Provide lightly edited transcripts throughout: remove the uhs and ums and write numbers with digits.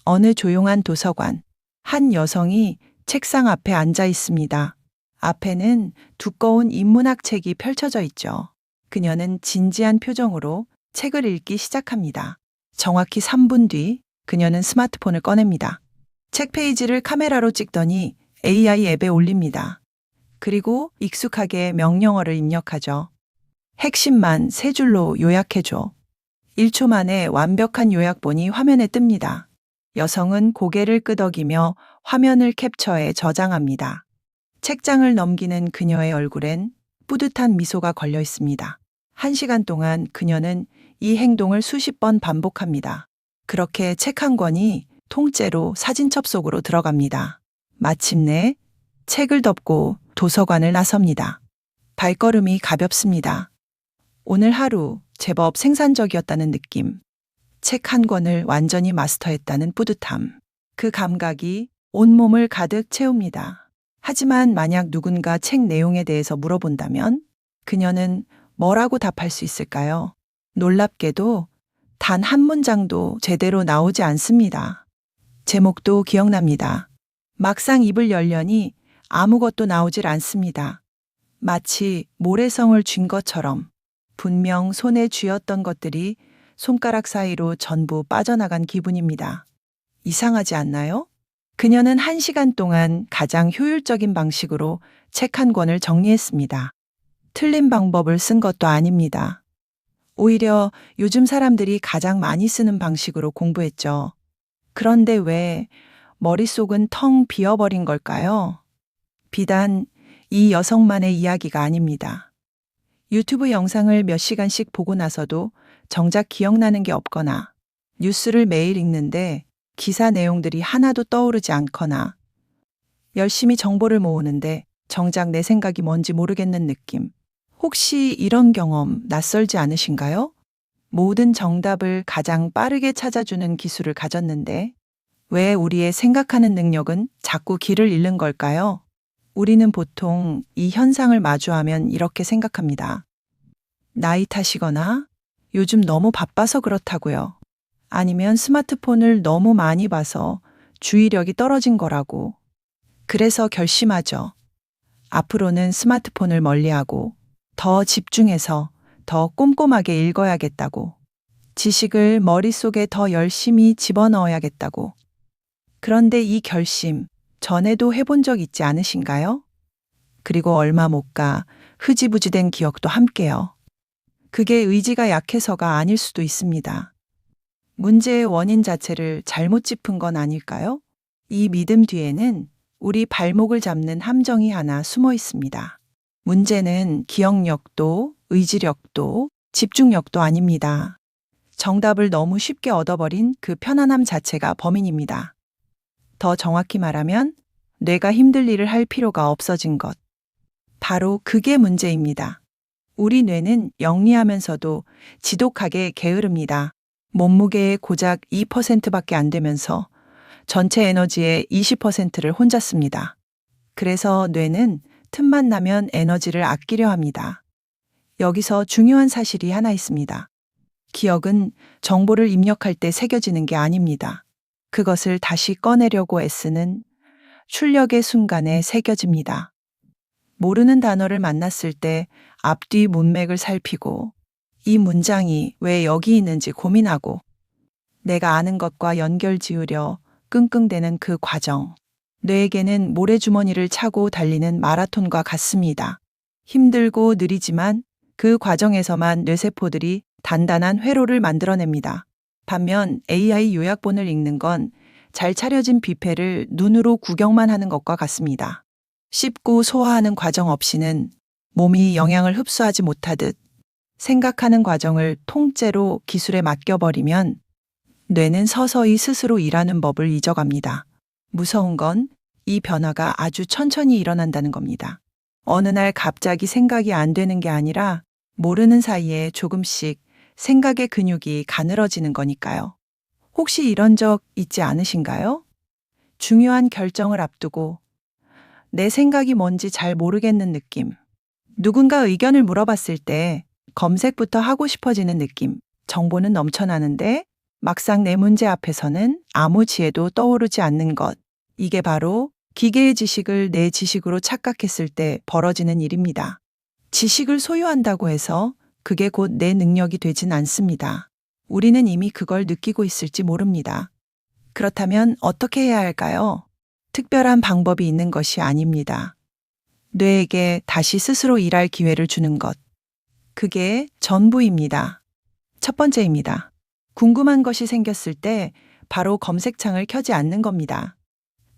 어느 조용한 도서관. 한 여성이 책상 앞에 앉아 있습니다. 앞에는 두꺼운 인문학 책이 펼쳐져 있죠. 그녀는 진지한 표정으로 책을 읽기 시작합니다. 정확히 3분 뒤 그녀는 스마트폰을 꺼냅니다. 책 페이지를 카메라로 찍더니 AI 앱에 올립니다. 그리고 익숙하게 명령어를 입력하죠. 핵심만 3줄로 요약해줘. 1초 만에 완벽한 요약본이 화면에 뜹니다. 여성은 고개를 끄덕이며 화면을 캡처해 저장합니다. 책장을 넘기는 그녀의 얼굴엔 뿌듯한 미소가 걸려 있습니다. 1시간 동안 그녀는 이 행동을 수십 번 반복합니다. 그렇게 책 한 권이 통째로 사진첩 속으로 들어갑니다. 마침내 책을 덮고 도서관을 나섭니다. 발걸음이 가볍습니다. 오늘 하루 제법 생산적이었다는 느낌. 책 한 권을 완전히 마스터했다는 뿌듯함. 그 감각이 온몸을 가득 채웁니다. 하지만 만약 누군가 책 내용에 대해서 물어본다면 그녀는 뭐라고 답할 수 있을까요? 놀랍게도 단 한 문장도 제대로 나오지 않습니다. 제목도 기억납니다. 막상 입을 열려니 아무것도 나오질 않습니다. 마치 모래성을 쥔 것처럼 분명 손에 쥐었던 것들이 손가락 사이로 전부 빠져나간 기분입니다. 이상하지 않나요? 그녀는 1시간 동안 가장 효율적인 방식으로 책 한 권을 정리했습니다. 틀린 방법을 쓴 것도 아닙니다. 오히려 요즘 사람들이 가장 많이 쓰는 방식으로 공부했죠. 그런데 왜 머릿속은 텅 비어버린 걸까요? 비단 이 여성만의 이야기가 아닙니다. 유튜브 영상을 몇 시간씩 보고 나서도 정작 기억나는 게 없거나, 뉴스를 매일 읽는데 기사 내용들이 하나도 떠오르지 않거나, 열심히 정보를 모으는데 정작 내 생각이 뭔지 모르겠는 느낌. 혹시 이런 경험 낯설지 않으신가요? 모든 정답을 가장 빠르게 찾아주는 기술을 가졌는데 왜 우리의 생각하는 능력은 자꾸 길을 잃는 걸까요? 우리는 보통 이 현상을 마주하면 이렇게 생각합니다. 나이 탓이거나 요즘 너무 바빠서 그렇다고요. 아니면 스마트폰을 너무 많이 봐서 주의력이 떨어진 거라고. 그래서 결심하죠. 앞으로는 스마트폰을 멀리하고 더 집중해서 더 꼼꼼하게 읽어야겠다고. 지식을 머릿속에 더 열심히 집어넣어야겠다고. 그런데 이 결심 전에도 해본 적 있지 않으신가요? 그리고 얼마 못 가 흐지부지된 기억도 함께요. 그게 의지가 약해서가 아닐 수도 있습니다. 문제의 원인 자체를 잘못 짚은 건 아닐까요? 이 믿음 뒤에는 우리 발목을 잡는 함정이 하나 숨어 있습니다. 문제는 기억력도, 의지력도, 집중력도 아닙니다. 정답을 너무 쉽게 얻어버린 그 편안함 자체가 범인입니다. 더 정확히 말하면 뇌가 힘들 일을 할 필요가 없어진 것. 바로 그게 문제입니다. 우리 뇌는 영리하면서도 지독하게 게으릅니다. 몸무게의 고작 2%밖에 안 되면서 전체 에너지의 20%를 혼자 씁니다. 그래서 뇌는 틈만 나면 에너지를 아끼려 합니다. 여기서 중요한 사실이 하나 있습니다. 기억은 정보를 입력할 때 새겨지는 게 아닙니다. 그것을 다시 꺼내려고 애쓰는 출력의 순간에 새겨집니다. 모르는 단어를 만났을 때 앞뒤 문맥을 살피고 이 문장이 왜 여기 있는지 고민하고 내가 아는 것과 연결 지으려 끙끙대는 그 과정. 뇌에게는 모래주머니를 차고 달리는 마라톤과 같습니다. 힘들고 느리지만 그 과정에서만 뇌세포들이 단단한 회로를 만들어냅니다. 반면 AI 요약본을 읽는 건 잘 차려진 뷔페를 눈으로 구경만 하는 것과 같습니다. 씹고 소화하는 과정 없이는 몸이 영양을 흡수하지 못하듯 생각하는 과정을 통째로 기술에 맡겨버리면 뇌는 서서히 스스로 일하는 법을 잊어갑니다. 무서운 건 이 변화가 아주 천천히 일어난다는 겁니다. 어느 날 갑자기 생각이 안 되는 게 아니라 모르는 사이에 조금씩 생각의 근육이 가늘어지는 거니까요. 혹시 이런 적 있지 않으신가요? 중요한 결정을 앞두고 내 생각이 뭔지 잘 모르겠는 느낌. 누군가 의견을 물어봤을 때 검색부터 하고 싶어지는 느낌. 정보는 넘쳐나는데 막상 내 문제 앞에서는 아무 지혜도 떠오르지 않는 것. 이게 바로 기계의 지식을 내 지식으로 착각했을 때 벌어지는 일입니다. 지식을 소유한다고 해서 그게 곧 내 능력이 되진 않습니다. 우리는 이미 그걸 느끼고 있을지 모릅니다. 그렇다면 어떻게 해야 할까요? 특별한 방법이 있는 것이 아닙니다. 뇌에게 다시 스스로 일할 기회를 주는 것. 그게 전부입니다. 첫 번째입니다. 궁금한 것이 생겼을 때 바로 검색창을 켜지 않는 겁니다.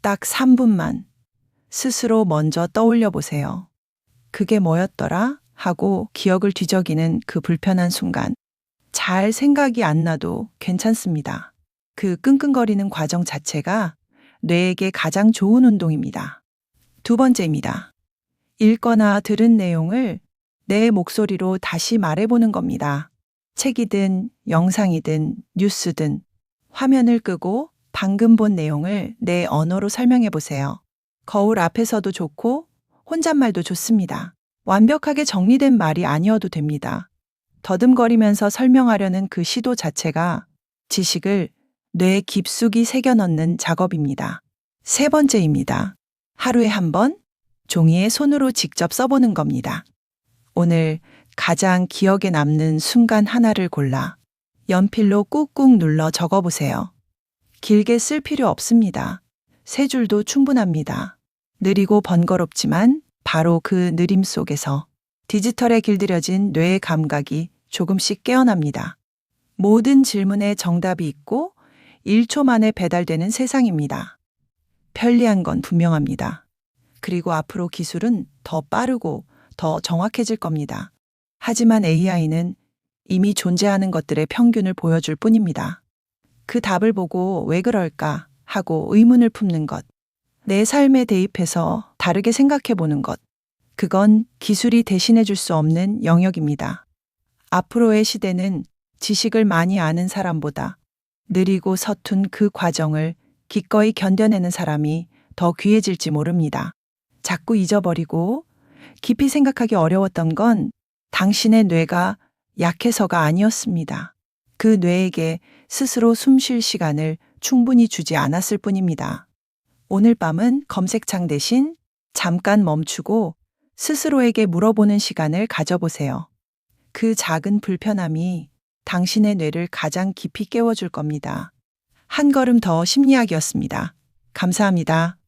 딱 3분만 스스로 먼저 떠올려 보세요. 그게 뭐였더라? 하고 기억을 뒤적이는 그 불편한 순간. 잘 생각이 안 나도 괜찮습니다. 그 끙끙거리는 과정 자체가 뇌에게 가장 좋은 운동입니다. 두 번째입니다. 읽거나 들은 내용을 내 목소리로 다시 말해보는 겁니다. 책이든 영상이든 뉴스든 화면을 끄고 방금 본 내용을 내 언어로 설명해 보세요. 거울 앞에서도 좋고 혼잣말도 좋습니다. 완벽하게 정리된 말이 아니어도 됩니다. 더듬거리면서 설명하려는 그 시도 자체가 지식을 뇌 깊숙이 새겨 넣는 작업입니다. 세 번째입니다. 하루에 한 번 종이에 손으로 직접 써보는 겁니다. 오늘 가장 기억에 남는 순간 하나를 골라 연필로 꾹꾹 눌러 적어보세요. 길게 쓸 필요 없습니다. 세 줄도 충분합니다. 느리고 번거롭지만 바로 그 느림 속에서 디지털에 길들여진 뇌의 감각이 조금씩 깨어납니다. 모든 질문에 정답이 있고 1초 만에 배달되는 세상입니다. 편리한 건 분명합니다. 그리고 앞으로 기술은 더 빠르고 더 정확해질 겁니다. 하지만 AI는 이미 존재하는 것들의 평균을 보여줄 뿐입니다. 그 답을 보고 왜 그럴까 하고 의문을 품는 것, 내 삶에 대입해서 다르게 생각해 보는 것, 그건 기술이 대신해 줄 수 없는 영역입니다. 앞으로의 시대는 지식을 많이 아는 사람보다 느리고 서툰 그 과정을 기꺼이 견뎌내는 사람이 더 귀해질지 모릅니다. 자꾸 잊어버리고 깊이 생각하기 어려웠던 건 당신의 뇌가 약해서가 아니었습니다. 그 뇌에게 스스로 숨 쉴 시간을 충분히 주지 않았을 뿐입니다. 오늘 밤은 검색창 대신 잠깐 멈추고 스스로에게 물어보는 시간을 가져보세요. 그 작은 불편함이 당신의 뇌를 가장 깊이 깨워줄 겁니다. 한 걸음 더 심리학이었습니다. 감사합니다.